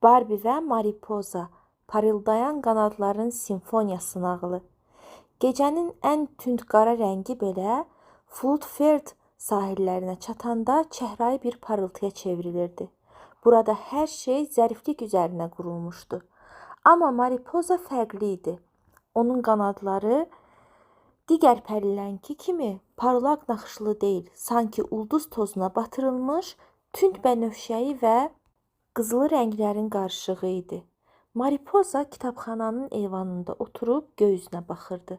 Barbie və Mariposa, parıldayan qanadların simfoniyası nağılı. Gecənin ən tünd qara rəngi belə Floodford sahillərinə çatanda çəhrayı bir parıltıya çevrilirdi. Burada hər şey zəriflik üzərinə qurulmuşdu. Amma Mariposa fərqli idi. Onun qanadları digər pərilənki kimi parlaq naxışlı deyil, sanki ulduz tozuna batırılmış tünd bənövşəyi və qızılı rənglərin qarışığı idi. Mariposa kitabxananın eyvanında oturub göy üzünə baxırdı.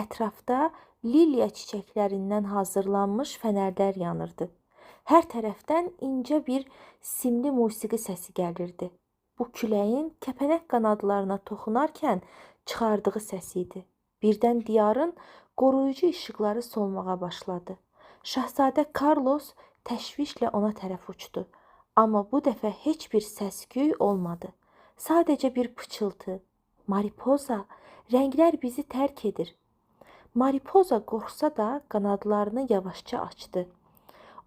Ətrafda liliya çiçəklərindən hazırlanmış fənərlər yanırdı. Hər tərəfdən incə bir simli musiqi səsi gəlirdi. Bu küləyin kəpənək qanadlarına toxunarkən çıxardığı səs idi. Birdən diyarın qoruyucu işıqları solmağa başladı. Şahzadə Carlos təşvişlə ona tərəf uçdu. Amma bu dəfə heç bir səs-küy olmadı. Sadəcə bir pıçıltı. Mariposa, rənglər bizi tərk edir. Mariposa qorxsa da qanadlarını yavaşca açdı.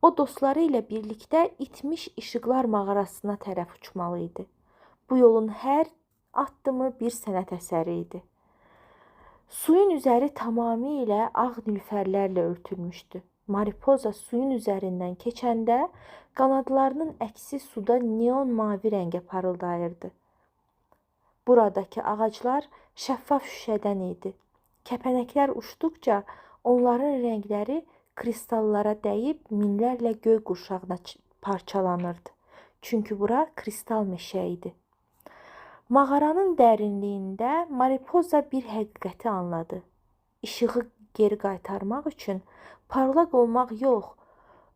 O dostları ilə birlikdə itmiş işıqlar mağarasına tərəf uçmalı idi. Bu yolun hər addımı bir sənət əsəri idi. Suyun üzəri tamamilə ağ nilüfərlərlə örtülmüşdü. Mariposa suyun üzərindən keçəndə qanadlarının əksi suda neon mavi rəngə parıldayırdı. Buradakı ağaclar şəffaf şüşədən idi. Kəpənəklər uçduqca onların rəngləri kristallara dəyib minlərlə göy qurşağına parçalanırdı. Çünki bura kristal meşə idi. Mağaranın dərinliyində Mariposa bir həqiqəti anladı. İşığı geri qaytarmaq üçün parlaq olmaq yox,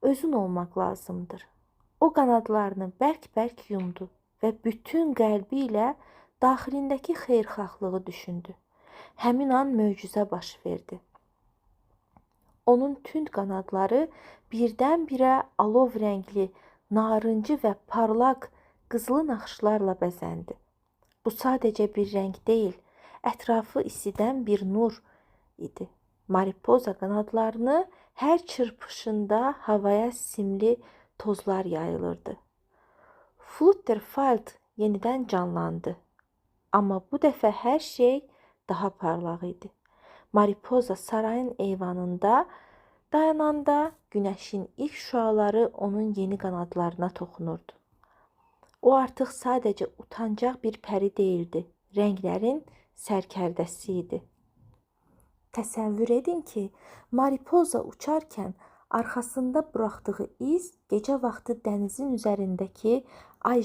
özün olmaq lazımdır. O qanadlarını bərk-bərk yumdu və bütün qəlbi ilə daxilindəki xeyirxahlığı düşündü. Həmin an möcüzə baş verdi. Onun tünd qanadları birdən-birə alov rəngli, narıncı və parlaq qızılı naxışlarla bəzəndi. Bu sadəcə bir rəng deyil, ətrafı isidən bir nur idi. Mariposa qanadlarını hər çırpışında havaya simli tozlar yayılırdı. Flutterfield yenidən canlandı. Amma bu dəfə hər şey daha parlaq idi. Mariposa sarayın eyvanında dayananda günəşin ilk şüaları onun yeni qanadlarına toxunurdu. O artıq sadəcə utancaq bir pəri deyildi, rənglərin sərkərdəsi idi. Təsəvvür edin ki, Mariposa uçarkən arxasında buraxdığı iz gecə vaxtı dənizin üzərindəki ay